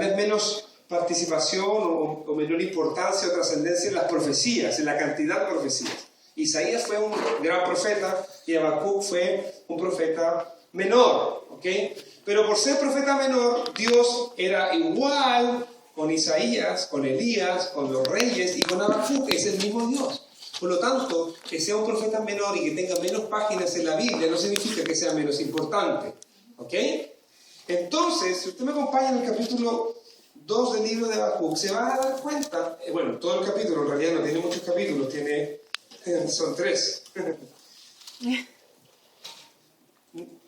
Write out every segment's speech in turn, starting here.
vez menos participación o menor importancia o trascendencia en las profecías, en la cantidad de profecías. Isaías fue un gran profeta y Habacuc fue un profeta menor, ¿ok? Pero por ser profeta menor, Dios era igual con Isaías, con Elías, con los reyes y con Habacuc, es el mismo Dios. Por lo tanto, que sea un profeta menor y que tenga menos páginas en la Biblia no significa que sea menos importante, ¿ok? Entonces, si usted me acompaña en el capítulo 2 del libro de Habacuc, se va a dar cuenta, bueno, todo el capítulo en realidad no tiene muchos capítulos, son 3.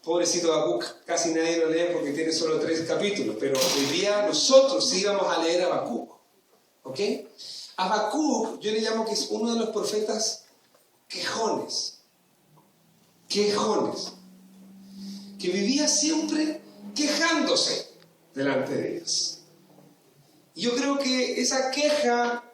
Pobrecito Habacuc, casi nadie lo lee porque tiene solo 3 capítulos, pero hoy día nosotros sí vamos a leer Habacuc, ¿ok? Habacuc, yo le llamo que es uno de los profetas quejones, que vivía siempre quejándose delante de Dios. Y yo creo que esa queja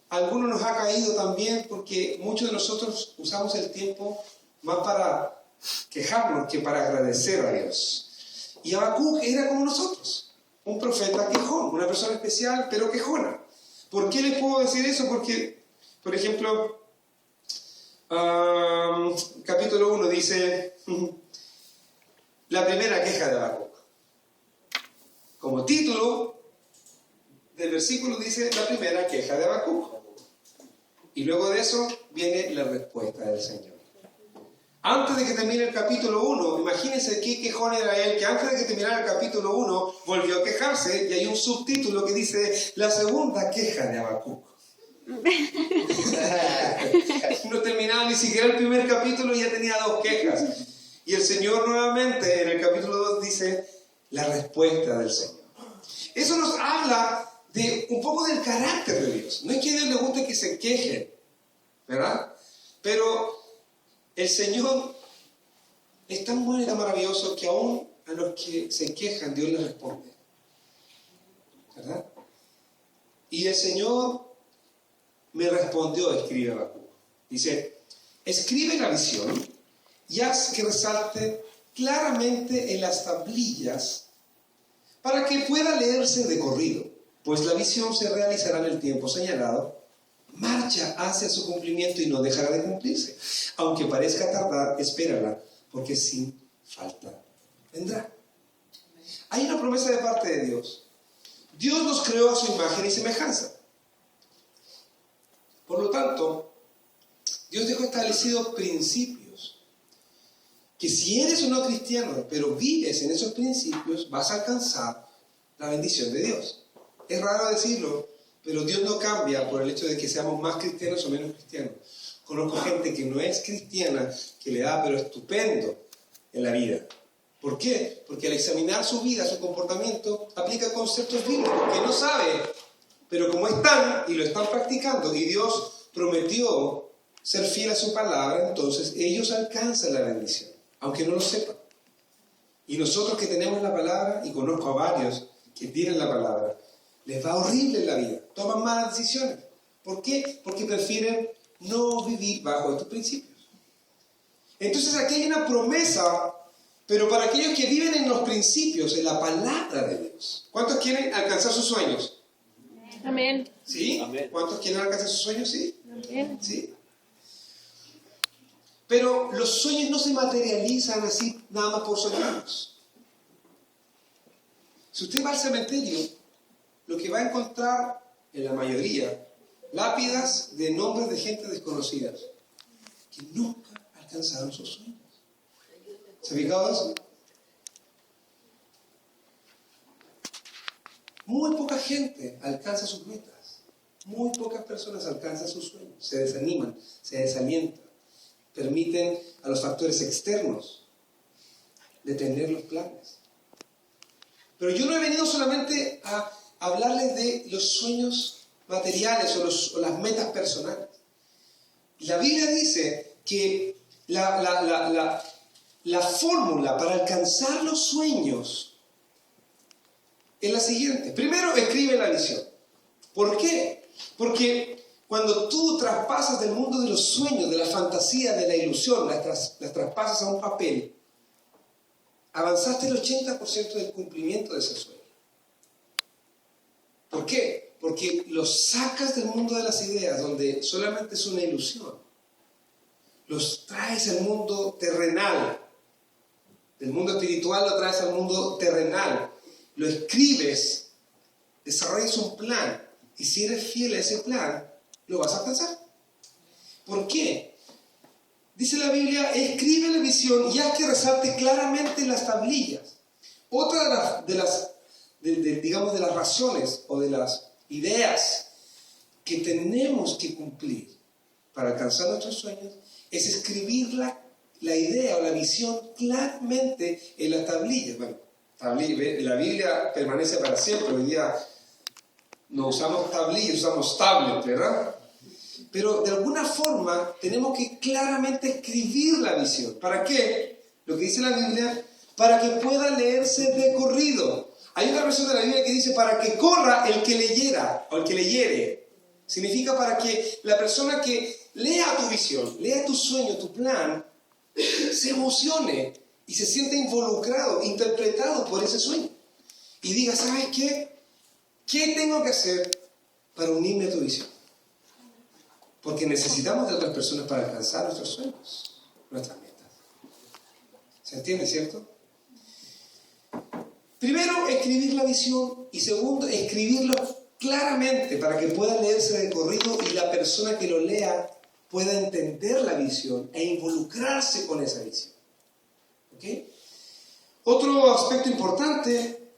a algunos nos ha caído también porque muchos de nosotros usamos el tiempo más para quejarnos que para agradecer a Dios. Y Habacuc era como nosotros, un profeta quejón, una persona especial pero quejona. ¿Por qué les puedo decir eso? Porque, por ejemplo, capítulo 1 dice la primera queja de Habacuc. Como título del versículo dice la primera queja de Habacuc. Y luego de eso viene la respuesta del Señor. Antes de que termine el capítulo 1, imagínense qué quejón era él, que antes de que terminara el capítulo 1 volvió a quejarse y hay un subtítulo que dice la segunda queja de Habacuc. No terminaba ni siquiera el primer capítulo y ya tenía 2 quejas. Y el Señor nuevamente en el capítulo 2 dice la respuesta del Señor. Eso nos habla de un poco del carácter de Dios. No es que a Dios le guste que se quejen, ¿verdad? Pero el Señor es tan bueno y tan maravilloso que aún a los que se quejan Dios les responde, ¿verdad? Y el Señor me respondió, escribe Habacuc. Dice, escribe la visión y haz que resalte claramente en las tablillas para que pueda leerse de corrido, pues la visión se realizará en el tiempo señalado, marcha hacia su cumplimiento y no dejará de cumplirse. Aunque parezca tardar, espérala, porque sin falta vendrá. Hay una promesa de parte de Dios. Dios nos creó a su imagen y semejanza. Por lo tanto, Dios dejó establecidos principios que si eres o no cristiano, pero vives en esos principios, vas a alcanzar la bendición de Dios. Es raro decirlo, pero Dios no cambia por el hecho de que seamos más cristianos o menos cristianos. Conozco gente que no es cristiana, que le da pero estupendo en la vida. ¿Por qué? Porque al examinar su vida, su comportamiento, aplica conceptos bíblicos que no sabe, pero como están y lo están practicando, y Dios prometió ser fiel a su palabra, entonces ellos alcanzan la bendición, aunque no lo sepan. Y nosotros que tenemos la palabra, y conozco a varios que tienen la palabra, les va horrible en la vida, toman malas decisiones. ¿Por qué? Porque prefieren no vivir bajo estos principios. Entonces aquí hay una promesa, pero para aquellos que viven en los principios, en la palabra de Dios. ¿Cuántos quieren alcanzar sus sueños? Amén. ¿Sí? Amén. ¿Cuántos quieren alcanzar sus sueños? Sí. Amén. ¿Sí? Pero los sueños no se materializan así nada más por soñarlos. Si usted va al cementerio, lo que va a encontrar en la mayoría, lápidas de nombres de gente desconocida que nunca alcanzaron sus sueños. ¿Se ha fijado eso? Muy poca gente alcanza sus metas. Muy pocas personas alcanzan sus sueños. Se desaniman, se desalientan. Permiten a los factores externos detener los planes. Pero yo no he venido solamente a hablarles de los sueños materiales o las metas personales. La Biblia dice que la fórmula para alcanzar los sueños es la siguiente. Primero, escribe la visión. ¿Por qué? Porque cuando tú traspasas del mundo de los sueños, de la fantasía, de la ilusión, las traspasas a un papel, avanzaste el 80% del cumplimiento de ese sueño. ¿Por qué? Porque los sacas del mundo de las ideas, donde solamente es una ilusión. Los traes al mundo terrenal. Del mundo espiritual lo traes al mundo terrenal. Lo escribes, desarrollas un plan. Y si eres fiel a ese plan, lo vas a alcanzar. ¿Por qué? Dice la Biblia, escribe la visión y haz que resalte claramente las tablillas. Otra de las razones o de las ideas que tenemos que cumplir para alcanzar nuestros sueños es escribir la idea o la visión claramente en las tablillas. Bueno, la Biblia permanece para siempre. Hoy día no usamos tablillas, usamos tablet, ¿verdad? Pero de alguna forma tenemos que claramente escribir la visión. ¿Para qué? Lo que dice la Biblia, para que pueda leerse de corrido. Hay una versión de la Biblia que dice para que corra el que leyera o el que leyere. Significa para que la persona que lea tu visión, lea tu sueño, tu plan, se emocione y se sienta involucrado, interpretado por ese sueño. Y diga, ¿sabes qué? ¿Qué tengo que hacer para unirme a tu visión? Porque necesitamos de otras personas para alcanzar nuestros sueños, nuestras metas. ¿Se entiende, cierto? Primero, escribir la visión. Y segundo, escribirlo claramente para que pueda leerse de corrido y la persona que lo lea pueda entender la visión e involucrarse con esa visión. ¿Ok? Otro aspecto importante,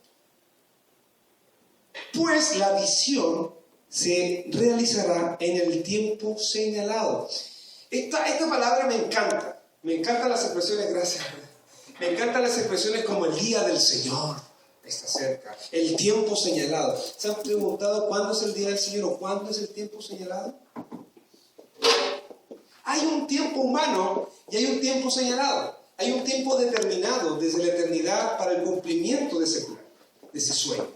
pues la visión se realizará en el tiempo señalado. Esta palabra me encanta. Me encantan las expresiones, gracias. Me encantan las expresiones como el día del Señor está cerca, el tiempo señalado. ¿Se han preguntado cuándo es el día del Señor o cuándo es el tiempo señalado? Hay un tiempo humano y hay un tiempo señalado. Hay un tiempo determinado desde la eternidad para el cumplimiento de ese plan, de ese sueño.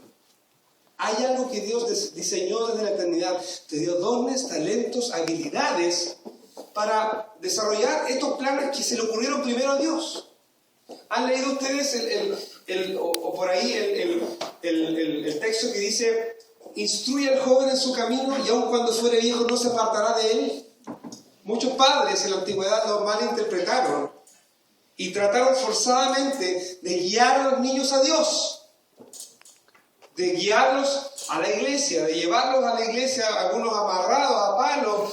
Hay algo que Dios diseñó desde la eternidad. Te dio dones, talentos, habilidades para desarrollar estos planes que se le ocurrieron primero a Dios. ¿Han leído ustedes el texto que dice: instruye al joven en su camino y aun cuando fuere viejo no se apartará de él? Muchos padres en la antigüedad lo malinterpretaron y trataron forzadamente de guiar a los niños a Dios, de guiarlos a la iglesia, de llevarlos a la iglesia, algunos amarrados a palos,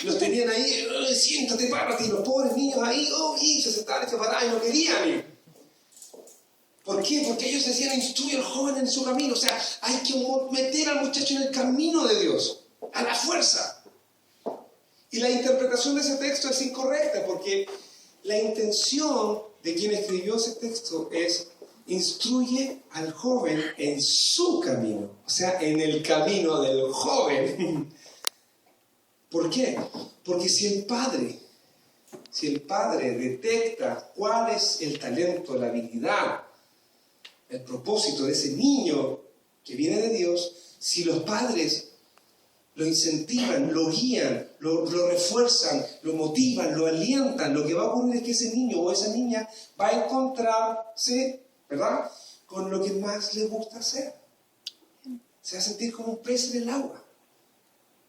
los tenían ahí, siéntate, párate, y los pobres niños ahí, se sentaban y no querían ir. ¿Por qué? Porque ellos decían, instruye al joven en su camino, o sea, hay que meter al muchacho en el camino de Dios, a la fuerza. Y la interpretación de ese texto es incorrecta, porque la intención de quien escribió ese texto es: instruye al joven en su camino, o sea, en el camino del joven. ¿Por qué? Porque si el padre detecta cuál es el talento, la habilidad, el propósito de ese niño que viene de Dios, si los padres lo incentivan, lo guían, lo refuerzan, lo motivan, lo alientan, lo que va a ocurrir es que ese niño o esa niña va a encontrarse, ¿verdad?, con lo que más le gusta hacer. Se va a sentir como un pez en el agua.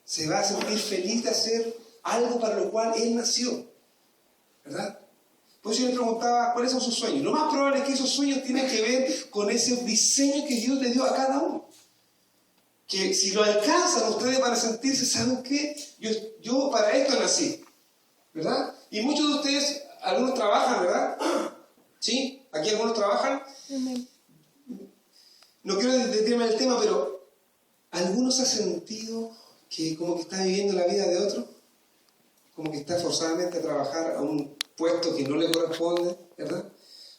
Se va a sentir feliz de hacer algo para lo cual él nació, ¿verdad? Por eso yo le preguntaba, ¿cuáles son sus sueños? Lo más probable es que esos sueños tienen que ver con ese diseño que Dios le dio a cada uno. Que si lo alcanzan, ustedes van a sentirse, ¿saben qué? Yo para esto nací, ¿verdad? Y muchos de ustedes, algunos trabajan, ¿verdad? ¿Sí? ¿Aquí algunos trabajan? No quiero detenerme del tema, pero ¿algunos han sentido que como que está viviendo la vida de otro? Como que está forzadamente a trabajar a un puesto que no le corresponde, ¿verdad?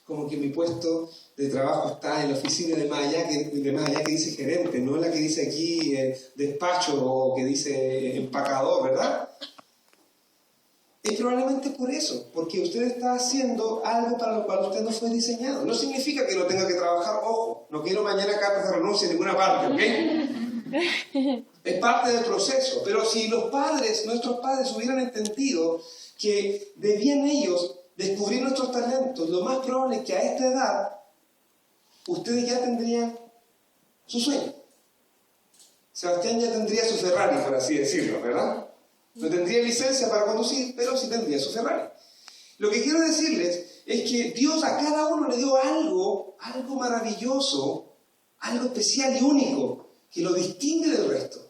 Como que mi puesto de trabajo está en la oficina de más allá que dice gerente, no la que dice aquí despacho o que dice empacador, ¿verdad? Es probablemente por eso, porque usted está haciendo algo para lo cual usted no fue diseñado. No significa que no tenga que trabajar, ojo, no quiero mañana cartas de renuncia en ninguna parte, ¿ok? Es parte del proceso, pero si nuestros padres hubieran entendido que debían ellos descubrir nuestros talentos, lo más probable es que a esta edad ustedes ya tendrían su sueño. Sebastián ya tendría su Ferrari, por así decirlo, ¿verdad? No tendría licencia para conducir, pero sí tendría su Ferrari. Lo que quiero decirles es que Dios a cada uno le dio algo maravilloso, algo especial y único, que lo distingue del resto.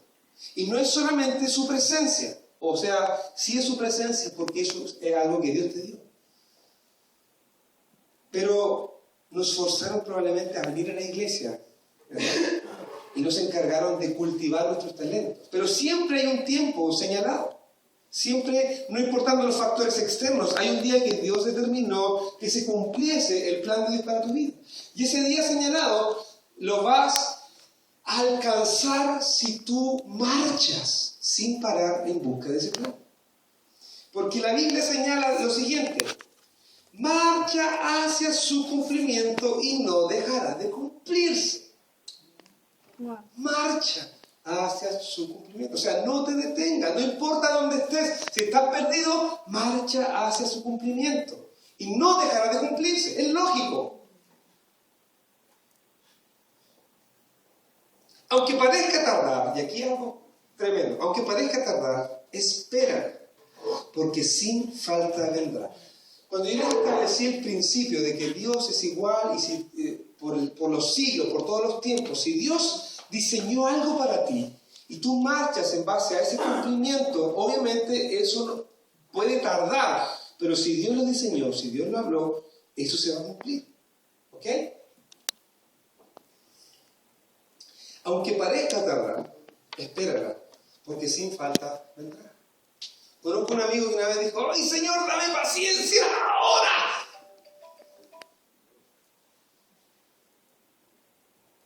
Y no es solamente su presencia, o sea, sí es su presencia porque eso es algo que Dios te dio. Pero nos forzaron probablemente a venir a la iglesia, ¿verdad? Y nos encargaron de cultivar nuestros talentos. Pero siempre hay un tiempo señalado. Siempre, no importando los factores externos, hay un día que Dios determinó que se cumpliese el plan de Dios para tu vida. Y ese día señalado lo vas a alcanzar si tú marchas sin parar en busca de ese plan. Porque la Biblia señala lo siguiente: marcha hacia su cumplimiento y no dejará de cumplirse. Marcha hacia su cumplimiento. O sea, no te detengas, no importa dónde estés. Si estás perdido, marcha hacia su cumplimiento. Y no dejará de cumplirse. Es lógico. Aunque parezca tardar, y aquí algo tremendo, aunque parezca tardar, espera, porque sin falta vendrá. Cuando yo establecí el principio de que Dios es igual y por los siglos, por todos los tiempos, si Dios diseñó algo para ti y tú marchas en base a ese cumplimiento, obviamente eso no puede tardar, pero si Dios lo diseñó, si Dios lo habló, eso se va a cumplir. ¿Ok? Aunque parezca tardar, espérala, porque sin falta vendrá. Conozco un amigo que una vez dijo: ¡ay, Señor, dame paciencia ahora!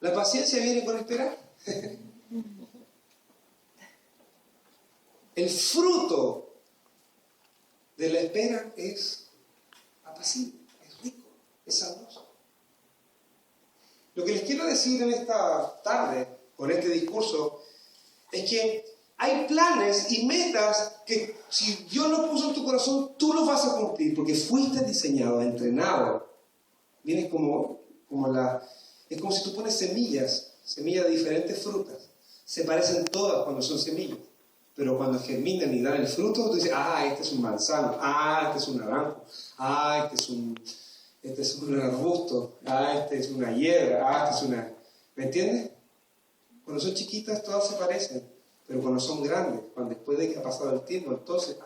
La paciencia viene con esperar. El fruto de la espera es apacible, es rico, es sabroso. Lo que les quiero decir en esta tarde, con este discurso, es que hay planes y metas que si Dios los puso en tu corazón, tú los vas a cumplir, porque fuiste diseñado, entrenado. Vienes es como si tú pones semillas de diferentes frutas. Se parecen todas cuando son semillas, pero cuando germinan y dan el fruto, tú dices: este es un manzano, este es un naranjo, este es un arbusto, este es una hiedra, este es una... ¿Me entiendes? Cuando son chiquitas todas se parecen, pero cuando son grandes, cuando después de que ha pasado el tiempo, entonces,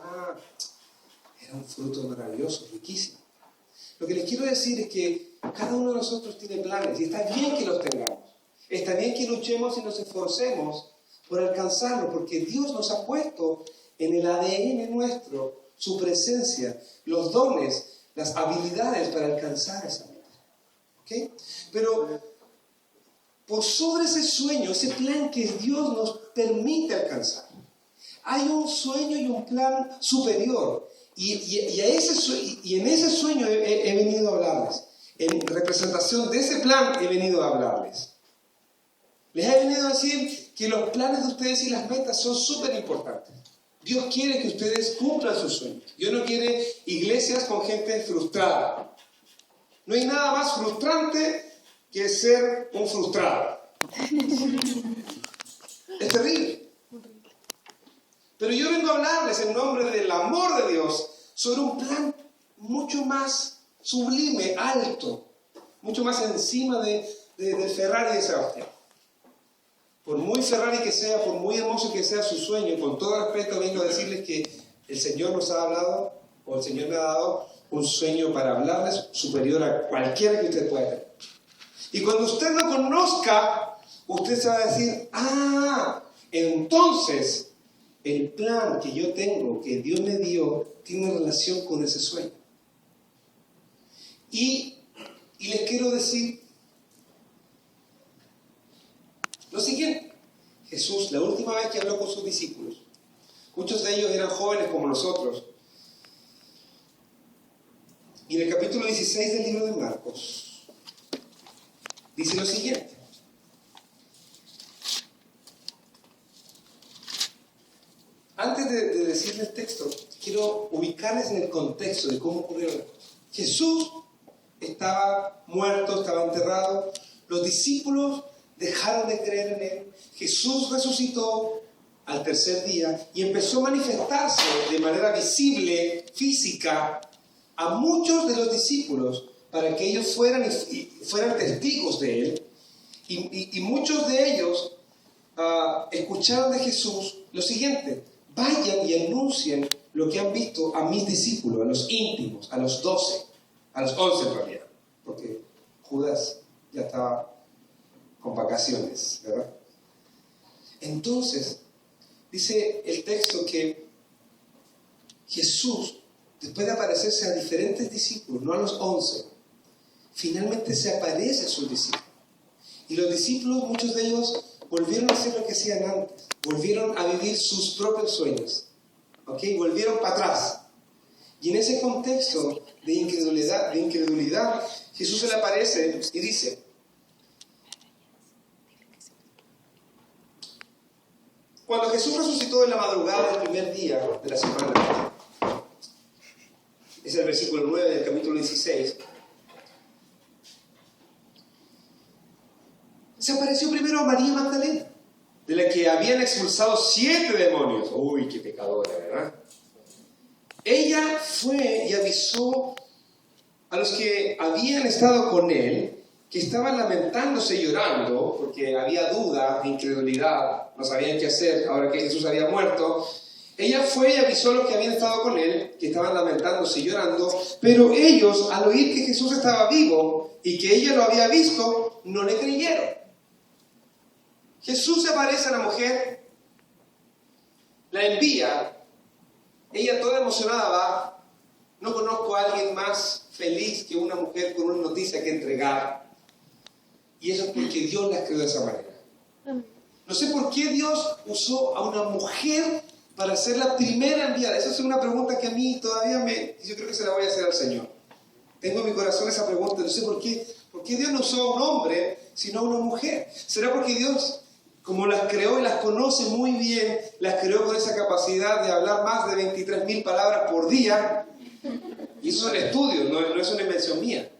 era un fruto maravilloso, riquísimo. Lo que les quiero decir es que cada uno de nosotros tiene planes y está bien que los tengamos. Está bien que luchemos y nos esforcemos por alcanzarlo, porque Dios nos ha puesto en el ADN nuestro su presencia, los dones, las habilidades para alcanzar esa meta. ¿Okay? Pero por sobre ese sueño, ese plan que Dios nos permite alcanzar, hay un sueño y un plan superior. Y en ese sueño he venido a hablarles. En representación de ese plan he venido a hablarles. Les he venido a decir que los planes de ustedes y las metas son súper importantes. Dios quiere que ustedes cumplan sus sueños. Dios no quiere iglesias con gente frustrada. No hay nada más frustrante que ser un frustrado. Es terrible. Pero yo vengo a hablarles en nombre del amor de Dios sobre un plan mucho más sublime, alto, mucho más encima del Ferrari de Sebastián. Por muy Ferrari que sea, por muy hermoso que sea su sueño, con todo respeto vengo a decirles que el Señor nos ha hablado, o el Señor me ha dado un sueño para hablarles superior a cualquiera que usted pueda tener. Y cuando usted lo conozca, usted se va a decir: entonces el plan que yo tengo, que Dios me dio, tiene relación con ese sueño. Y les quiero decir lo siguiente: Jesús, la última vez que habló con sus discípulos, muchos de ellos eran jóvenes como nosotros, y en el capítulo 16 del libro de Marcos dice lo siguiente: antes de decirles el texto, quiero ubicarles en el contexto de cómo ocurrió la cosa. Jesús estaba muerto, estaba enterrado. Los discípulos dejaron de creer en Él. Jesús resucitó al tercer día y empezó a manifestarse de manera visible, física, a muchos de los discípulos para que ellos fueran testigos de Él. Y muchos de ellos escucharon de Jesús lo siguiente: vayan y anuncien lo que han visto a mis discípulos, a los íntimos, a los 12, a los 11 en realidad, porque Judas ya estaba con vacaciones, ¿verdad? Entonces, dice el texto que Jesús, después de aparecerse a diferentes discípulos, no a los 11, finalmente se aparece a sus discípulos. Y los discípulos, muchos de ellos, volvieron a hacer lo que hacían antes. Volvieron a vivir sus propios sueños. ¿Ok? Volvieron para atrás. Y en ese contexto de incredulidad, Jesús se le aparece y dice: cuando Jesús resucitó en la madrugada del primer día de la semana, es el versículo 9 del capítulo 16, se apareció primero a María Magdalena, de la que habían expulsado 7 demonios. Uy, qué pecadora, ¿verdad? Ella fue y avisó a los que habían estado con él, que estaban lamentándose y llorando, porque había duda, incredulidad, no sabían qué hacer ahora que Jesús había muerto. Ella fue y avisó a los que habían estado con él, que estaban lamentándose y llorando, pero ellos, al oír que Jesús estaba vivo y que ella lo había visto, no le creyeron. Jesús se aparece a la mujer, la envía, ella toda emocionada va. No conozco a alguien más feliz que una mujer con una noticia que entregar. Y eso es porque Dios la creó de esa manera. No sé por qué Dios usó a una mujer para ser la primera enviada. Esa es una pregunta que a mí todavía yo creo que se la voy a hacer al Señor. Tengo en mi corazón esa pregunta. No sé por qué Dios no usó a un hombre, sino a una mujer. ¿Será porque Dios, como las creó y las conoce muy bien, las creó con esa capacidad de hablar más de 23.000 palabras por día? Y eso son estudios, no es una invención mía,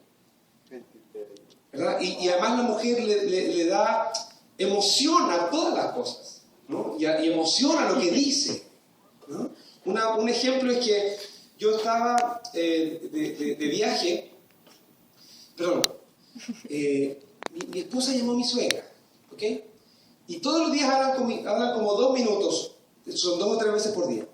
¿verdad? Y además la mujer le da emoción a todas las cosas, ¿no? Y emociona lo que dice, ¿no? Un ejemplo es que yo estaba de viaje, perdón, mi esposa llamó a mi suegra, ¿ok? Y todos los días hablan como 2 minutos, son 2 o 3 veces por día.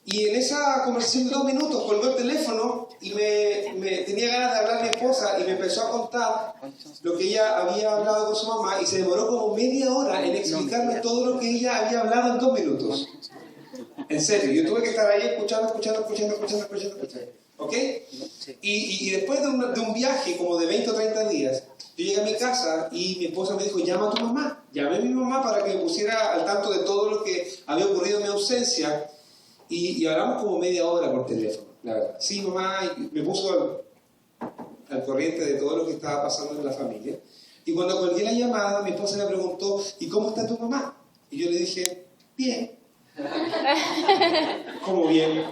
Y en esa conversación de 2 minutos colgó el teléfono y me tenía ganas de hablar a mi esposa y me empezó a contar lo que ella había hablado con su mamá y se demoró como media hora en explicarme todo lo que ella había hablado en 2 minutos. En serio, yo tuve que estar ahí escuchando. ¿Ok? Y después de un viaje como de 20 o 30 días, yo llegué a mi casa y mi esposa me dijo: llama a tu mamá. Llamé a mi mamá para que me pusiera al tanto de todo lo que había ocurrido en mi ausencia. Y hablamos como media hora por teléfono, la verdad. Sí, mamá, y me puso al corriente de todo lo que estaba pasando en la familia. Y cuando colgué la llamada, mi esposa me preguntó: ¿y cómo está tu mamá? Y yo le dije: bien. ¿Cómo bien?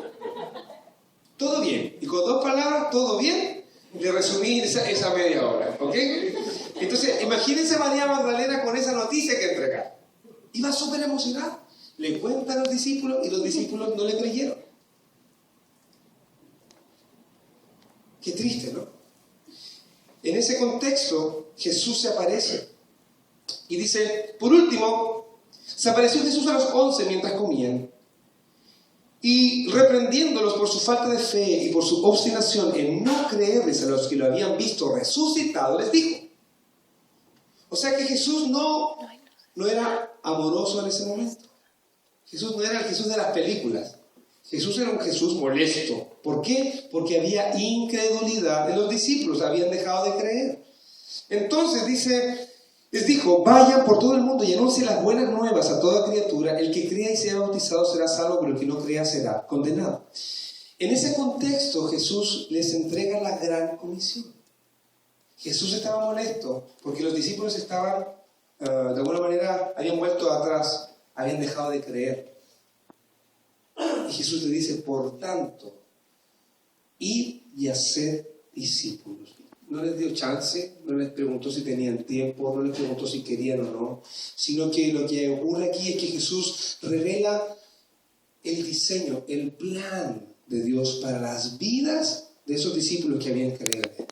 Todo bien. Y con 2 palabras, todo bien, le resumí esa media hora, ¿ok? Entonces, imagínense a María Magdalena con esa noticia que entregar. Iba súper emocionada. Le cuenta a los discípulos y los discípulos no le creyeron. Qué triste, ¿no? En ese contexto, Jesús se aparece y dice: por último, se apareció Jesús a los 11 mientras comían, y reprendiéndolos por su falta de fe y por su obstinación en no creerles a los que lo habían visto resucitado, les dijo. O sea que Jesús no era amoroso en ese momento. Jesús no era el Jesús de las películas. Jesús era un Jesús molesto. ¿Por qué? Porque había incredulidad de los discípulos, habían dejado de creer. Entonces les dijo: vayan por todo el mundo y anuncien las buenas nuevas a toda criatura. El que crea y sea bautizado será salvo, pero el que no crea será condenado. En ese contexto, Jesús les entrega la gran comisión. Jesús estaba molesto porque los discípulos estaban, de alguna manera, habían vuelto atrás, habían dejado de creer. Y Jesús le dice: por tanto, id y haced discípulos. no les dio chance, no les preguntó si tenían tiempo, no les preguntó si querían o no, sino que lo que ocurre aquí es que Jesús revela el diseño, el plan de Dios para las vidas de esos discípulos que habían creído en Él.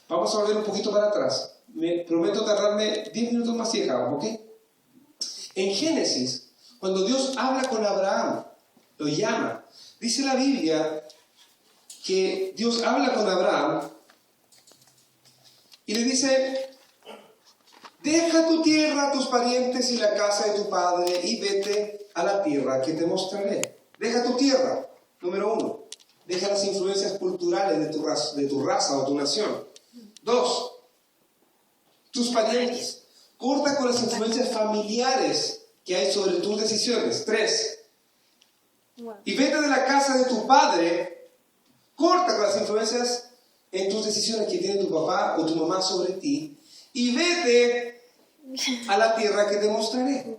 Vamos a volver un poquito para atrás. Me prometo tardarme 10 minutos más si dejamos, ¿ok? En Génesis, cuando Dios habla con Abraham, lo llama, dice la Biblia que Dios habla con Abraham y le dice: deja tu tierra, tus parientes y la casa de tu padre y vete a la tierra que te mostraré. Deja tu tierra, número 1. Deja las influencias culturales de tu raza o tu nación. 2. Tus parientes. Corta con las influencias familiares que hay sobre tus decisiones. 3. Y vete de la casa de tu padre. Corta con las influencias en tus decisiones que tiene tu papá o tu mamá sobre ti. Y vete a la tierra que te mostraré.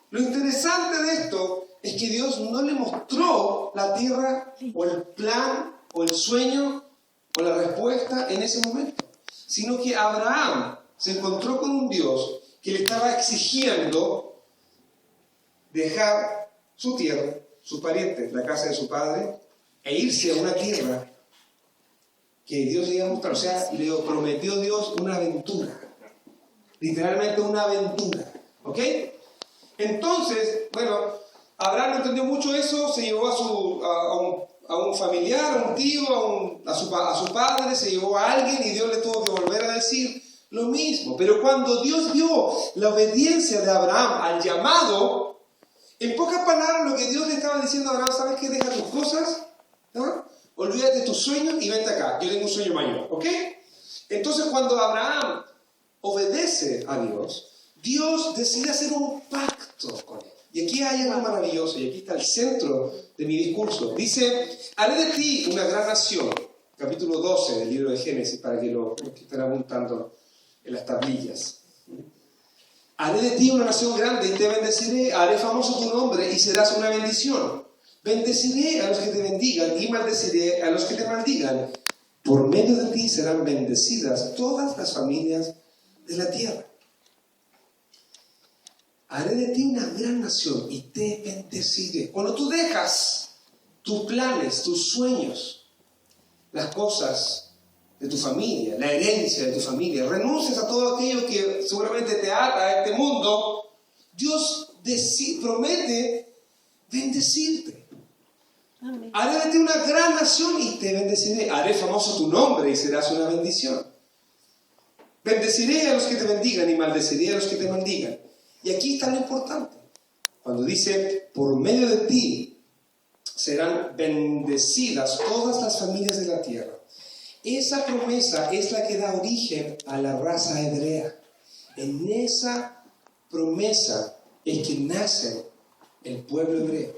Lo interesante de esto es que Dios no le mostró la tierra o el plan o el sueño o la respuesta en ese momento, sino que Abraham se encontró con un Dios que le estaba exigiendo dejar su tierra, sus parientes, la casa de su padre, e irse a una tierra que Dios le iba a mostrar. O sea, le prometió Dios una aventura, literalmente una aventura, ¿ok? Entonces, bueno, Abraham no entendió mucho eso, se llevó a un familiar, a un tío, a su padre, se llevó a alguien y Dios le tuvo que volver a decir lo mismo. Pero cuando Dios vio la obediencia de Abraham al llamado, en pocas palabras lo que Dios le estaba diciendo a Abraham: ¿sabes qué? Deja tus cosas, ¿no? Olvídate de tus sueños y vente acá, yo tengo un sueño mayor, ¿ok? Entonces cuando Abraham obedece a Dios, Dios decide hacer un pacto con él. Y aquí hay algo maravilloso, y aquí está el centro de mi discurso. Dice: haré de ti una gran nación. Capítulo 12 del libro de Génesis, para que los que estén apuntando en las tablillas. Haré de ti una nación grande y te bendeciré. Haré famoso tu nombre y serás una bendición. Bendeciré a los que te bendigan y maldeciré a los que te maldigan. Por medio de ti serán bendecidas todas las familias de la tierra. Haré de ti una gran nación y te bendeciré. Cuando tú dejas tus planes, tus sueños, las cosas de tu familia, la herencia de tu familia, renuncias a todo aquello que seguramente te ata a este mundo, Dios promete bendecirte. Amén. Haré de ti una gran nación y te bendeciré. Haré famoso tu nombre y serás una bendición. Bendeciré a los que te bendigan y maldeciré a los que te maldigan. Y aquí está lo importante. Cuando dice: por medio de ti serán bendecidas todas las familias de la tierra. Esa promesa es la que da origen a la raza hebrea. En esa promesa es que nace el pueblo hebreo.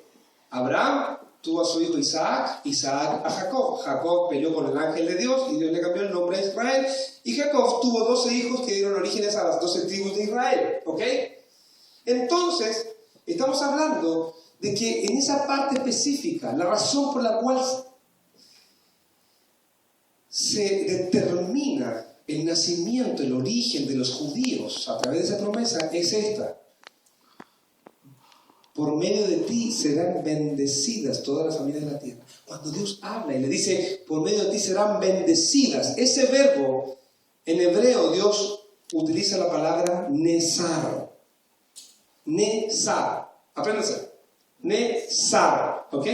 Abraham tuvo a su hijo Isaac, Isaac a Jacob. Jacob peleó con el ángel de Dios y Dios le cambió el nombre a Israel. Y Jacob tuvo 12 hijos que dieron orígenes a las 12 tribus de Israel. ¿Ok? Entonces, estamos hablando de que en esa parte específica, la razón por la cual se determina el nacimiento, el origen de los judíos a través de esa promesa es esta: por medio de ti serán bendecidas todas las familias de la tierra. Cuando Dios habla y le dice: por medio de ti serán bendecidas, ese verbo en hebreo Dios utiliza la palabra nesar. Nesar, apréndanse. Nesar, ¿ok?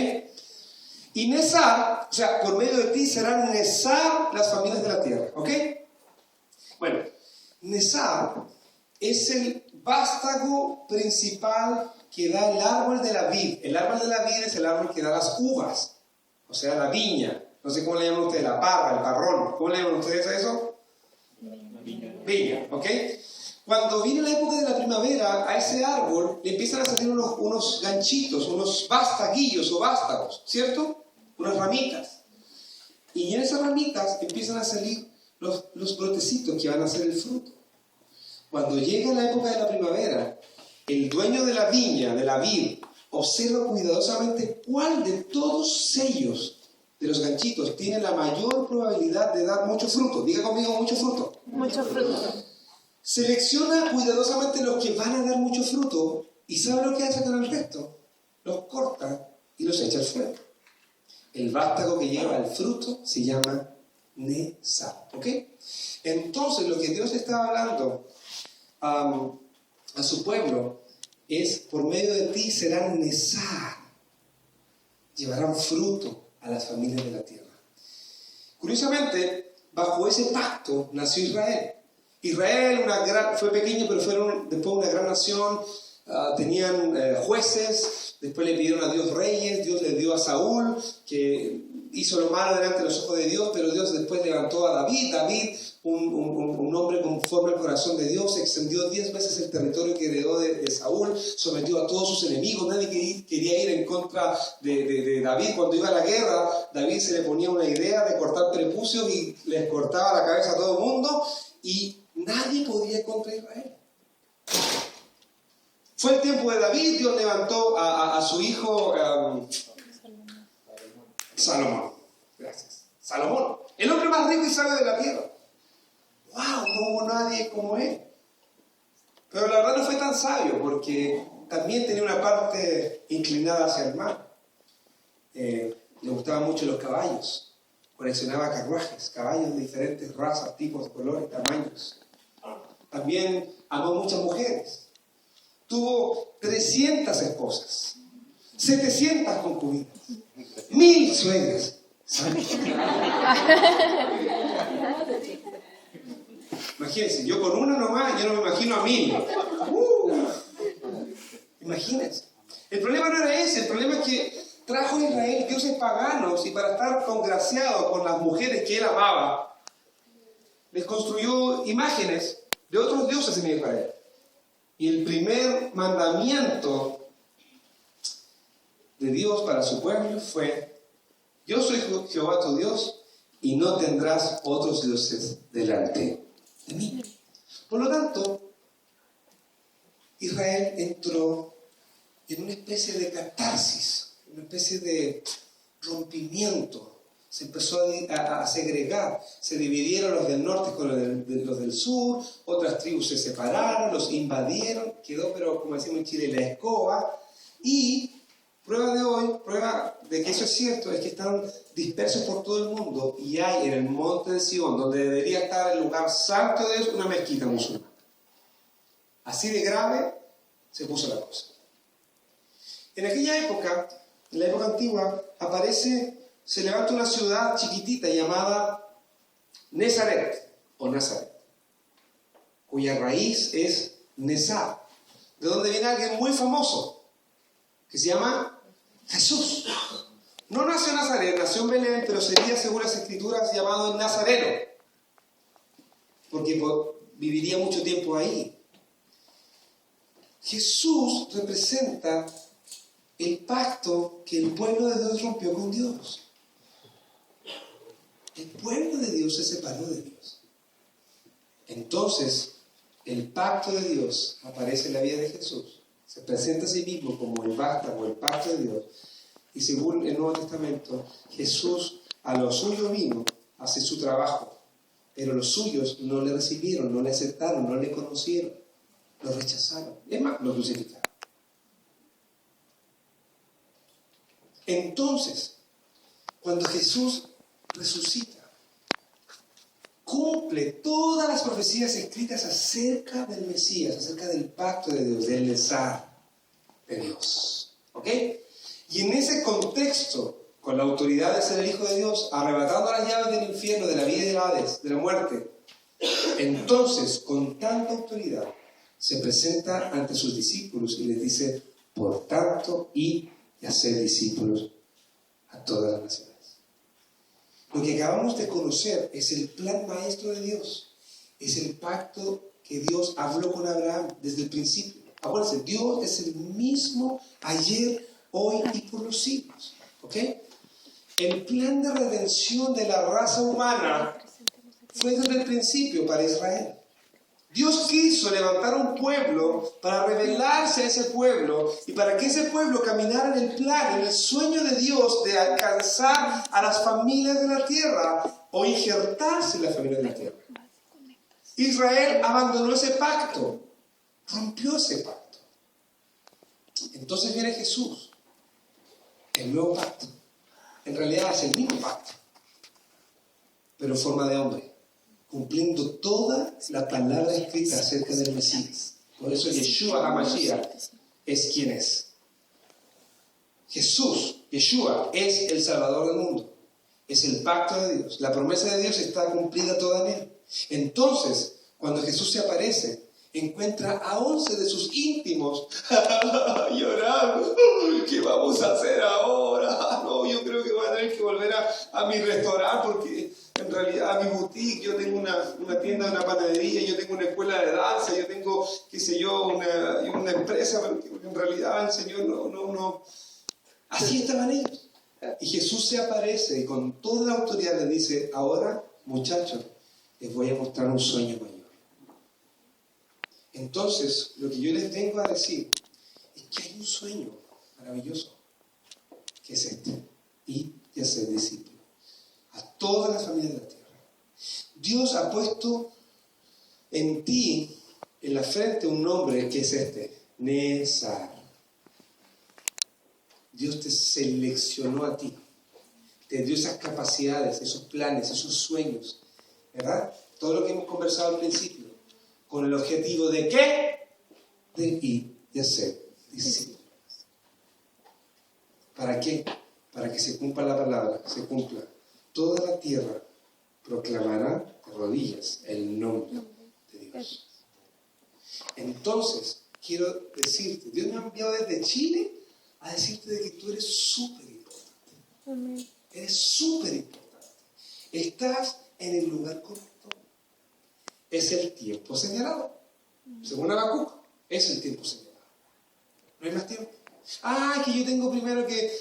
Y nesar, o sea, por medio de ti serán nesar las familias de la tierra, ¿ok? Bueno, nesar es el vástago principal que da el árbol de la vid. El árbol de la vid es el árbol que da las uvas, o sea, la viña. No sé cómo le llaman ustedes, la parra, el parrón. ¿Cómo le llaman ustedes a eso? Viña, ¿ok? Cuando viene la época de la primavera, a ese árbol le empiezan a salir unos ganchitos, unos vástaguillos o vástagos, ¿cierto? Unas ramitas. Y en esas ramitas empiezan a salir los brotecitos que van a ser el fruto. Cuando llega la época de la primavera, el dueño de la viña, de la vid, observa cuidadosamente cuál de todos ellos de los ganchitos tiene la mayor probabilidad de dar mucho fruto. Diga conmigo, mucho fruto. Mucho fruto. Selecciona cuidadosamente los que van a dar mucho fruto y ¿sabe lo que hace con el resto? Los corta y los echa al fuego. El vástago que lleva el fruto se llama Nesar. ¿Ok? Entonces, lo que Dios está hablando a su pueblo es: por medio de ti serán Nesar. Llevarán fruto a las familias de la tierra. Curiosamente, bajo ese pacto nació Israel. Israel fue pequeño, pero fueron después una gran nación. Tenían jueces, después le pidieron a Dios reyes. Dios le dio a Saúl, que hizo lo malo delante de los ojos de Dios, pero Dios después levantó a David. David, un hombre conforme al corazón de Dios, extendió 10 veces el territorio que heredó de Saúl, sometió a todos sus enemigos. Nadie quería ir en contra de David. Cuando iba a la guerra, David se le ponía una idea de cortar prepucios y les cortaba la cabeza a todo el mundo, y nadie podía ir contra Israel. Fue el tiempo de David. Dios levantó a su hijo Salomón. Gracias. Salomón, el hombre más rico y sabio de la tierra. ¡Wow! No hubo nadie como él. Pero la verdad no fue tan sabio, porque también tenía una parte inclinada hacia el mal. Le gustaban mucho los caballos. Coleccionaba carruajes, caballos de diferentes razas, tipos, colores, tamaños. También amó muchas mujeres. Tuvo 300 esposas, 700 concubinas, 1000 suegras. Imagínense, yo con una nomás, yo no me imagino a 1000. Imagínense. El problema no era ese, el problema es que trajo a Israel dioses paganos, y para estar congraciado con las mujeres que él amaba, les construyó imágenes de otros dioses en Israel. Y el primer mandamiento de Dios para su pueblo fue: yo soy Jehová tu Dios, y no tendrás otros dioses delante de mí. Por lo tanto, Israel entró en una especie de catarsis, una especie de rompimiento. Se empezó a segregar, se dividieron los del norte con los del sur, otras tribus se separaron, los invadieron, quedó, pero como decimos en Chile, la escoba. Y prueba de hoy, prueba de que eso es cierto, es que están dispersos por todo el mundo, y hay en el monte de Sion, donde debería estar el lugar santo de Dios, una mezquita musulmana. Así de grave se puso la cosa. En aquella época, en la época antigua, se levanta una ciudad chiquitita llamada Nazaret, o Nazaret, cuya raíz es Nesar, de donde viene alguien muy famoso, que se llama Jesús. No nació en Nazaret, nació en Belén, pero sería, según las escrituras, llamado el Nazareno, porque viviría mucho tiempo ahí. Jesús representa el pacto que el pueblo de Dios rompió con Dios. El pueblo de Dios se separó de Dios. Entonces, el pacto de Dios aparece en la vida de Jesús. Se presenta a sí mismo como el vástago, el pacto de Dios. Y según el Nuevo Testamento, Jesús a lo suyo vino a hacer su trabajo. Pero los suyos no le recibieron, no le aceptaron, no le conocieron. Lo rechazaron. Es más, lo crucificaron. Entonces, cuando Jesús resucita, cumple todas las profecías escritas acerca del Mesías, acerca del pacto de Dios, del Nesar de Dios. ¿Ok? Y en ese contexto, con la autoridad de ser el Hijo de Dios, arrebatando las llaves del infierno, de la vida y del Hades, de la muerte, entonces, con tanta autoridad, se presenta ante sus discípulos y les dice: por tanto, id y hacer discípulos a todas las naciones. Lo que acabamos de conocer es el plan maestro de Dios. Es el pacto que Dios habló con Abraham desde el principio. Acuérdense, Dios es el mismo ayer, hoy y por los siglos. ¿Ok? El plan de redención de la raza humana fue desde el principio para Israel. Dios quiso levantar un pueblo para revelarse a ese pueblo y para que ese pueblo caminara en el plan, en el sueño de Dios de alcanzar a las familias de la tierra o injertarse en las familias de la tierra. Israel abandonó ese pacto, rompió ese pacto. Entonces viene Jesús, el nuevo pacto. En realidad es el mismo pacto, pero en forma de hombre, cumpliendo toda la palabra escrita acerca del Mesías. Por eso Yeshua HaMashiach es quien es. Jesús, Yeshua, es el Salvador del mundo. Es el pacto de Dios. La promesa de Dios está cumplida toda en él. Entonces, cuando Jesús se aparece, encuentra a 11 de sus íntimos llorando. ¿Qué vamos a hacer ahora? No, yo creo que voy a tener que volver a mi restaurante porque en realidad a mi boutique, yo tengo una tienda de una panadería, yo tengo una escuela de danza, yo tengo, qué sé yo, una empresa, porque en realidad el Señor no. Así estaban ellos. Y Jesús se aparece y con toda la autoridad le dice, ahora, muchachos, les voy a mostrar un sueño mayor. Entonces, lo que yo les vengo a decir es que hay un sueño maravilloso, que es este, y ya ser discípulo a todas las familias de la tierra. Dios ha puesto en ti, en la frente, un nombre que es este, Nezar. Dios te seleccionó a ti, te dio esas capacidades, esos planes, esos sueños, ¿verdad? Todo lo que hemos conversado al principio, con el objetivo de ¿qué? De ir y hacer discípulos. ¿Para qué? Para que se cumpla la palabra, se cumpla. Toda la tierra proclamará de rodillas el nombre de Dios. Entonces, quiero decirte, Dios me ha enviado desde Chile a decirte de que tú eres súper importante. Amén. Eres súper importante. Estás en el lugar correcto. Es el tiempo señalado. Según Habacuc, es el tiempo señalado. No hay más tiempo. Que yo tengo primero que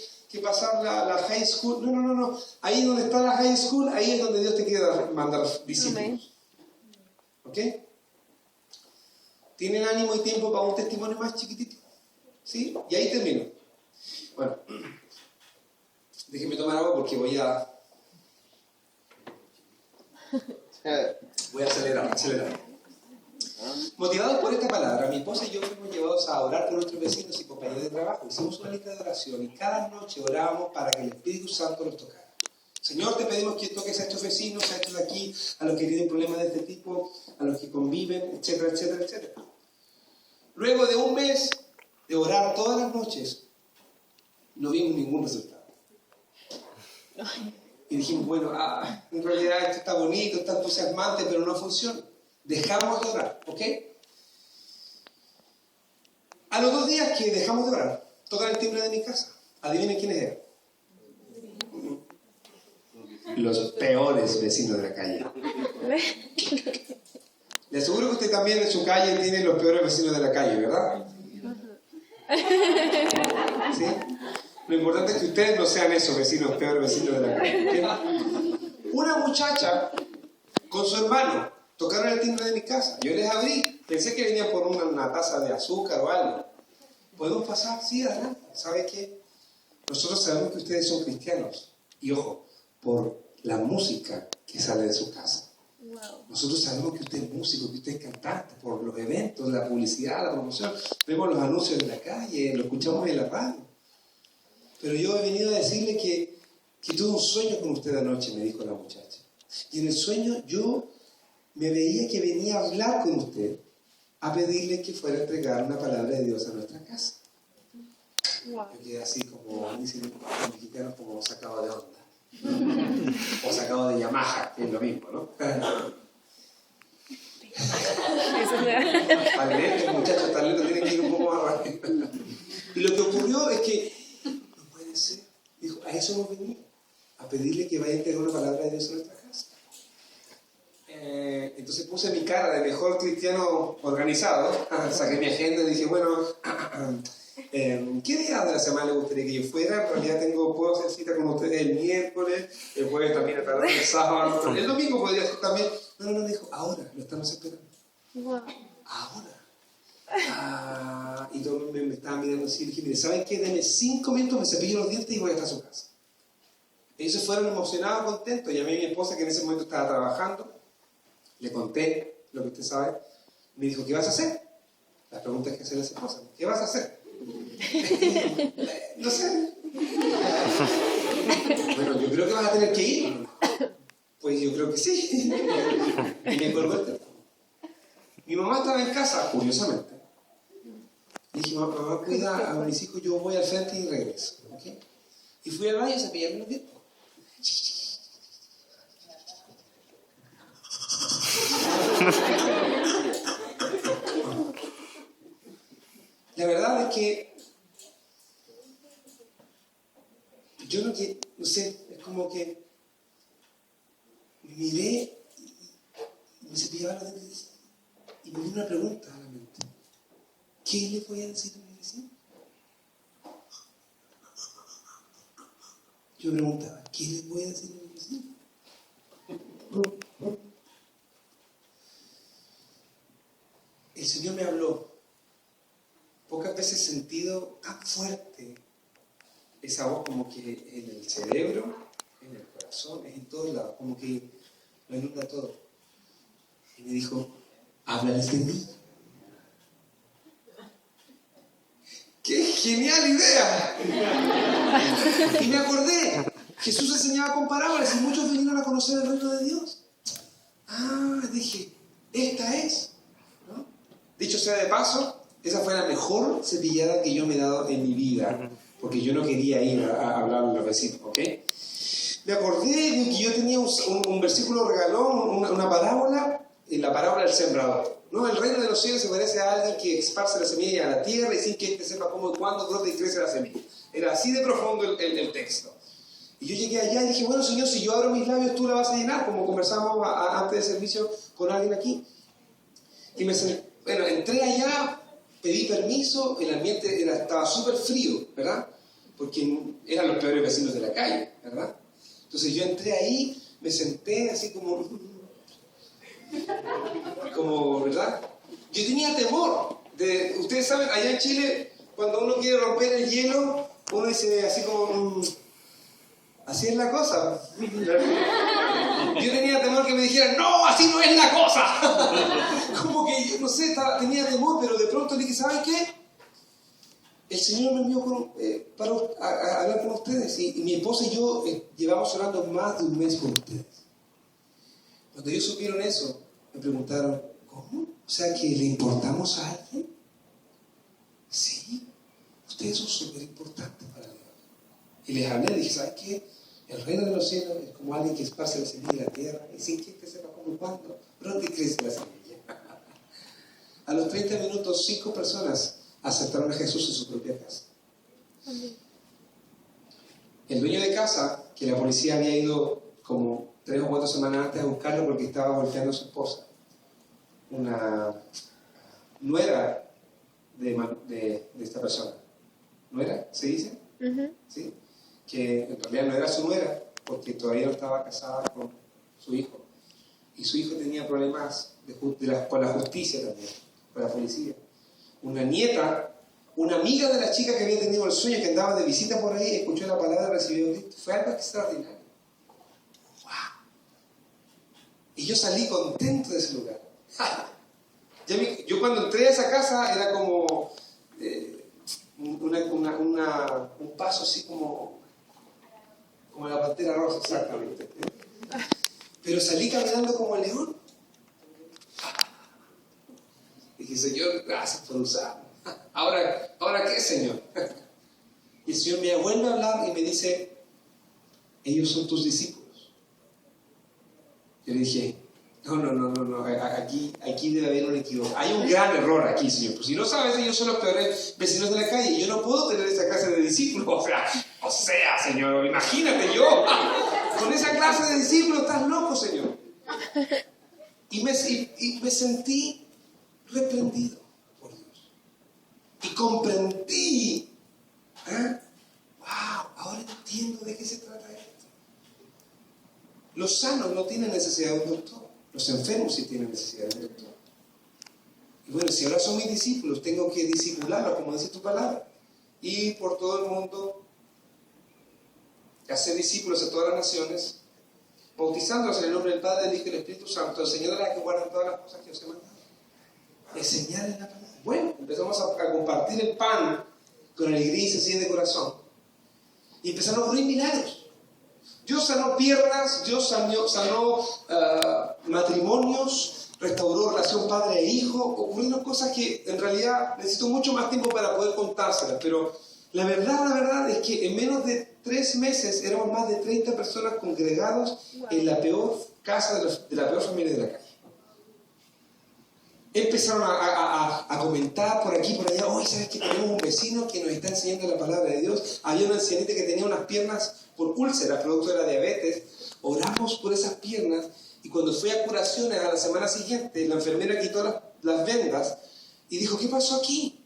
pasar la high school. No. Ahí donde está la high school, ahí es donde Dios te quiere mandar discípulos. ¿Ok? ¿Tienen ánimo y tiempo para un testimonio más chiquitito? ¿Sí? Y ahí termino. Bueno, déjenme tomar agua porque voy a acelerar. Motivados por esta palabra, mi esposa y yo fuimos llevados a orar por nuestros vecinos y compañeros de trabajo. Hicimos una lista de oración y cada noche orábamos para que el Espíritu Santo nos tocara. Señor, te pedimos que toques a estos vecinos, a estos de aquí, a los que tienen problemas de este tipo, a los que conviven, etcétera, etcétera, etcétera. Luego de un mes de orar todas las noches, no vimos ningún resultado. Y dijimos, bueno, en realidad esto está bonito, está entusiasmante, pero no funciona. Dejamos de orar, ¿ok? A los 2 días que dejamos de orar, tocan el timbre de mi casa. Adivinen quiénes eran. Los peores vecinos de la calle. Le aseguro que usted también en su calle tiene los peores vecinos de la calle, ¿verdad? ¿Sí? Lo importante es que ustedes no sean esos vecinos, peores vecinos de la calle. ¿Okay? Una muchacha con su hermano tocaron el timbre de mi casa. Yo les abrí. Pensé que venían por una taza de azúcar o algo. ¿Podemos pasar? Sí, adelante. ¿Sabe qué? Nosotros sabemos que ustedes son cristianos. Y ojo, por la música que sale de su casa. Wow. Nosotros sabemos que usted es músico, que usted es cantante, por los eventos, la publicidad, la promoción. Vemos los anuncios en la calle, lo escuchamos en la radio. Pero yo he venido a decirle que tuve un sueño con usted anoche, me dijo la muchacha. Y en el sueño yo me veía que venía a hablar con usted, a pedirle que fuera a entregar una palabra de Dios a nuestra casa. Wow. Yo quedé así como, dicen los mexicanos, como sacado de onda. O sacado de Yamaha, que es lo mismo, ¿no? Talento, muchachos, talento tienen que ir un poco más rápido. Y lo que ocurrió es que, no puede ser, dijo, a eso hemos venido, a pedirle que vaya a entregar una palabra de Dios a nuestra casa. Entonces puse mi cara de mejor cristiano organizado, saqué mi agenda y dije, bueno, ¿qué día de la semana le gustaría que yo fuera? En realidad puedo hacer cita con ustedes el miércoles, el jueves también, el sábado, el domingo podría ser también. No, dijo, ahora, lo estamos esperando. Wow. Ahora. Y todos me estaban mirando así. Y dije, mire, ¿saben qué? Denme 5 minutos, me cepillo los dientes y voy hasta su casa. Ellos se fueron emocionados, contentos. Llamé a mi esposa, que en ese momento estaba trabajando. Le conté lo que usted sabe. Me dijo, ¿qué vas a hacer? La pregunta es que hace la esposa. ¿Qué vas a hacer? No sé. Bueno, yo creo que vas a tener que ir. Pues yo creo que sí. Y me colgó el teléfono. Mi mamá estaba en casa, curiosamente. Y dije, mamá, cuida a mis hijos, yo voy al frente y regreso. ¿Okay? Y fui al baño a cepillarme los dientes. La verdad es que yo no sé, es como que me miré y me cepillaba los dientes y me vino una pregunta a la mente. ¿Qué le voy a decir a mi vecino? Yo preguntaba, ¿qué le voy a decir a mi vecino? El Señor me habló. Pocas veces he sentido tan fuerte esa voz, como que en el cerebro, en el corazón, en todos lados, como que lo inunda todo. Y me dijo, háblales de mí. ¡Qué genial idea! Y me acordé, Jesús enseñaba con parábolas y muchos vinieron a conocer el reino de Dios. Dije, esta es, ¿no? Dicho sea de paso, esa fue la mejor cepillada que yo me he dado en mi vida, porque yo no quería ir a hablar a los vecinos, ¿ok? Me acordé de que yo tenía un versículo regalón, una parábola, la parábola del sembrador. ¿No? El reino de los cielos se parece a alguien que esparce la semilla a la tierra y sin que éste sepa cómo y cuándo brota y crece la semilla. Era así de profundo el texto. Y yo llegué allá y dije, bueno, Señor, si yo abro mis labios, tú la vas a llenar, como conversamos antes del servicio con alguien aquí. Y entré allá, pedí permiso, el ambiente estaba súper frío, ¿verdad? Porque eran los peores vecinos de la calle, ¿verdad? Entonces yo entré ahí, me senté así como, ¿verdad? Yo tenía temor. Ustedes saben, allá en Chile, cuando uno quiere romper el hielo, uno dice así como, así es la cosa. Yo tenía temor que me dijeran, no, así no es la cosa. Como que, yo no sé, tenía temor, pero de pronto le dije, ¿saben qué? El Señor me envió para hablar con ustedes. Y mi esposa y yo llevamos orando más de un mes con ustedes. Cuando ellos supieron eso, me preguntaron, ¿cómo? O sea, ¿que le importamos a alguien? Sí, ustedes son súper importantes para Dios. Y les hablé, dije, ¿sabes qué? El reino de los cielos es como alguien que esparce la semilla en la tierra y sin que sepa cómo y cuándo, pronto crece la semilla. A los 30 minutos, 5 personas aceptaron a Jesús en su propia casa. El dueño de casa, que la policía había ido como 3 o 4 semanas antes a buscarlo porque estaba golpeando a su esposa, una nuera de esta persona. ¿Nuera? ¿Se dice? Uh-huh. ¿Sí? Que en realidad no era su nuera, porque todavía no estaba casada con su hijo. Y su hijo tenía problemas con la justicia también, con la policía. Una nieta, una amiga de la chica que había tenido el sueño, que andaba de visita por ahí, escuchó la palabra y recibió a Cristo. Fue algo extraordinario. ¡Wow! Y yo salí contento de ese lugar. Yo cuando entré a esa casa era como un paso así como la pantera rosa, exactamente. Pero salí caminando como el león. Y dije, Señor, gracias por usarme. ¿Ahora qué, Señor? Y el Señor me vuelve a hablar y me dice, ellos son tus discípulos. Yo le dije, no, aquí debe haber un equivoco. Hay un gran error aquí, Señor. Pues si no sabes, ellos son los peores vecinos de la calle. Y yo no puedo tener esa clase de discípulos. O sea, Señor, imagínate yo. Con esa clase de discípulos estás loco, Señor. Y me sentí reprendido por Dios. Y comprendí. ¡Wow! Ahora entiendo de qué se trata esto. Los sanos no tienen necesidad de un doctor. Los enfermos sí tienen necesidad de un doctor. Y bueno, si ahora son mis discípulos, tengo que discipularlos, como dice tu palabra. Ir por todo el mundo, hacer discípulos de todas las naciones, bautizándolos en el nombre del Padre, del Hijo y del Espíritu Santo, enseñándoles a que guarden todas las cosas que os he mandado. Enseñarles la palabra. Bueno, empezamos a compartir el pan con alegría y sencillez de corazón. Y empezaron a ocurrir milagros. Dios sanó piernas, Dios sanó matrimonios, restauró relación padre e hijo. Ocurrieron cosas que en realidad necesito mucho más tiempo para poder contárselas, pero la verdad es que en menos de 3 meses éramos más de 30 personas congregados en la peor casa de la peor familia de la calle. Empezaron a comentar por aquí, por allá, oye, ¿sabes que tenemos un vecino que nos está enseñando la palabra de Dios? Había una ancianita que tenía unas piernas por úlceras, producto de la diabetes. Oramos por esas piernas y cuando fui a curaciones a la semana siguiente, la enfermera quitó las vendas y dijo, ¿qué pasó aquí?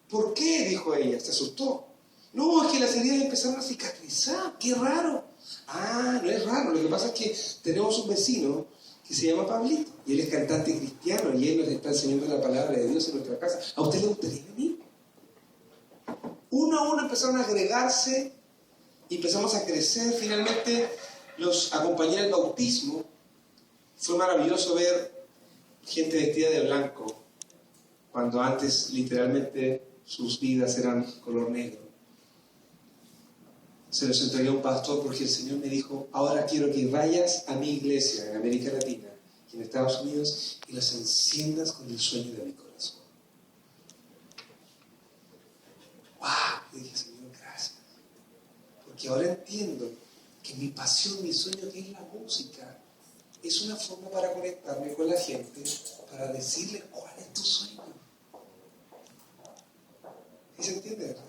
¿Por qué? Dijo ella, se asustó. No, es que las heridas empezaron a cicatrizar, qué raro. Ah, no es raro, lo que pasa es que tenemos un vecino que se llama Pablito, y él es cantante cristiano, y él nos está enseñando la palabra de Dios en nuestra casa. ¿A usted le gustaría venir? Uno a uno empezaron a agregarse, y empezamos a crecer, finalmente los acompañé al bautismo. Fue maravilloso ver gente vestida de blanco, cuando antes literalmente sus vidas eran color negro. Se los entregué a un pastor porque el Señor me dijo, ahora quiero que vayas a mi iglesia en América Latina y en Estados Unidos y los enciendas con el sueño de mi corazón. ¡Wow! Y dije, Señor, gracias. Porque ahora entiendo que mi pasión, mi sueño, que es la música, es una forma para conectarme con la gente, para decirle cuál es tu sueño. ¿Sí se entiende, verdad?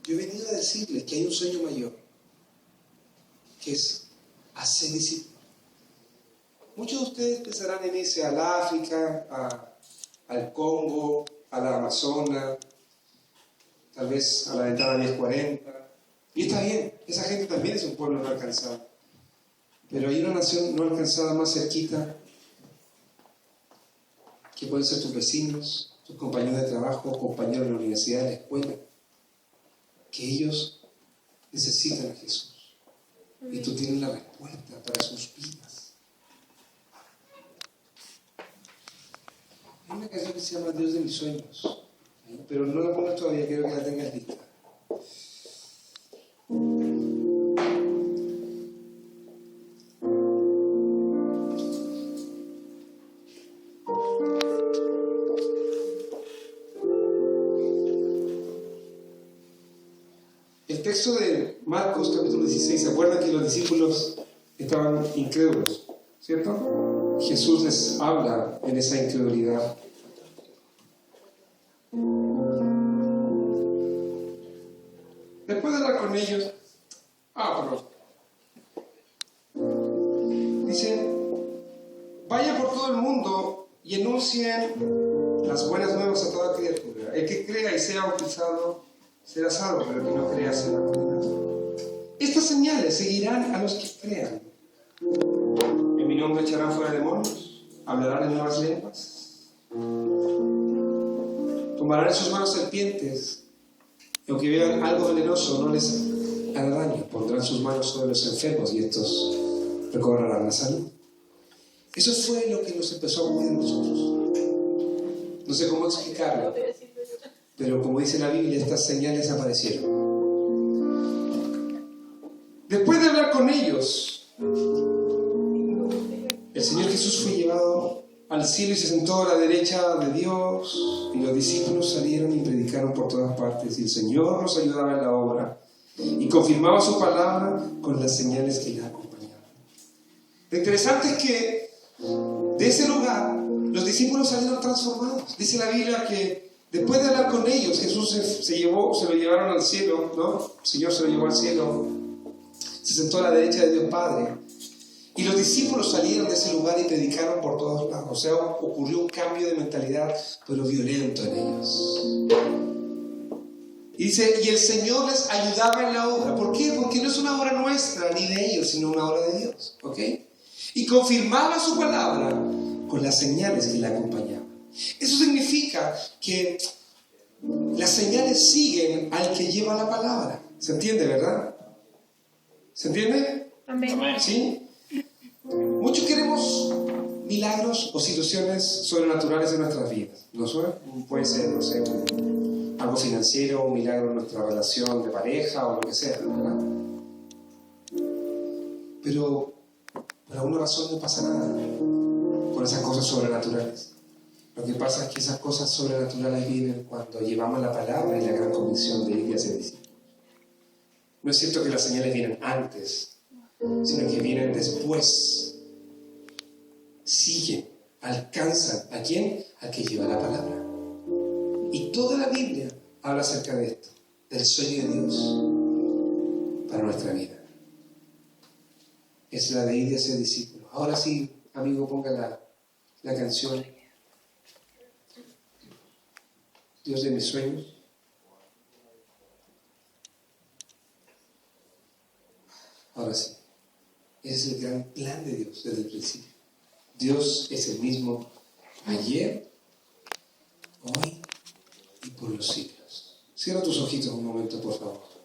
Yo he venido a decirles que hay un sueño mayor, que es hacer discípulos. Muchos de ustedes pensarán en irse al África, al Congo, a la Amazonas, tal vez a la ventana 1040. Y está bien, esa gente también es un pueblo no alcanzado. Pero hay una nación no alcanzada más cerquita, que pueden ser tus vecinos, tus compañeros de trabajo, compañeros de la universidad, de la escuela, que ellos necesitan a Jesús. Y tú tienes la respuesta para sus vidas. Hay una canción que se llama Dios de mis sueños, pero no la pongas todavía, quiero que la tengas lista. El texto de Marcos capítulo 16, ¿se acuerdan que los discípulos estaban incrédulos? ¿Cierto? Jesús les habla en esa incredulidad. Después de hablar con ellos, dice, vayan por todo el mundo y anuncien las buenas nuevas a toda criatura. El que crea y sea bautizado será salvo, pero el que no crea será condenado. Estas señales seguirán a los que crean. En mi nombre echarán fuera demonios, hablarán en nuevas lenguas, tomarán en sus manos serpientes, y aunque vean algo venenoso no les hará daño, pondrán sus manos sobre los enfermos y estos recobrarán la salud. Eso fue lo que nos empezó a mover a nosotros. No sé cómo explicarlo, pero como dice la Biblia, estas señales aparecieron. Después de hablar con ellos, el Señor Jesús fue llevado al cielo y se sentó a la derecha de Dios, y los discípulos salieron y predicaron por todas partes, y el Señor los ayudaba en la obra y confirmaba su palabra con las señales que la acompañaban. Lo interesante es que de ese lugar los discípulos salieron transformados. Dice la Biblia que después de hablar con ellos, Jesús se lo llevaron al cielo, ¿no? El Señor se lo llevó al cielo, se sentó a la derecha de Dios Padre, y los discípulos salieron de ese lugar y predicaron por todos lados. O sea, ocurrió un cambio de mentalidad, pero violento en ellos. Y dice, y el Señor les ayudaba en la obra. ¿Por qué? Porque no es una obra nuestra ni de ellos, sino una obra de Dios. ¿Ok? Y confirmaba su palabra con las señales que la acompañaban. Eso significa que las señales siguen al que lleva la palabra. ¿Se entiende, verdad? ¿Se entiende? Amén. ¿Sí? Muchos queremos milagros o situaciones sobrenaturales en nuestras vidas. ¿No sé? Puede ser, no sé, algo financiero, un milagro en nuestra relación de pareja o lo que sea, ¿verdad? Pero por alguna razón no pasa nada con esas cosas sobrenaturales. Lo que pasa es que esas cosas sobrenaturales vienen cuando llevamos la palabra y la gran convicción de ir y hacer discípulos. No es cierto que las señales vienen antes, sino que vienen después. Siguen, alcanzan. ¿A quién? Al que lleva la palabra. Y toda la Biblia habla acerca de esto, del sueño de Dios para nuestra vida. Es la de ir y hacer discípulos. Ahora sí, amigo, ponga la canción Dios de mis sueños. Ahora sí, ese es el gran plan de Dios desde el principio. Dios es el mismo ayer, hoy y por los siglos. Cierra tus ojitos un momento, por favor.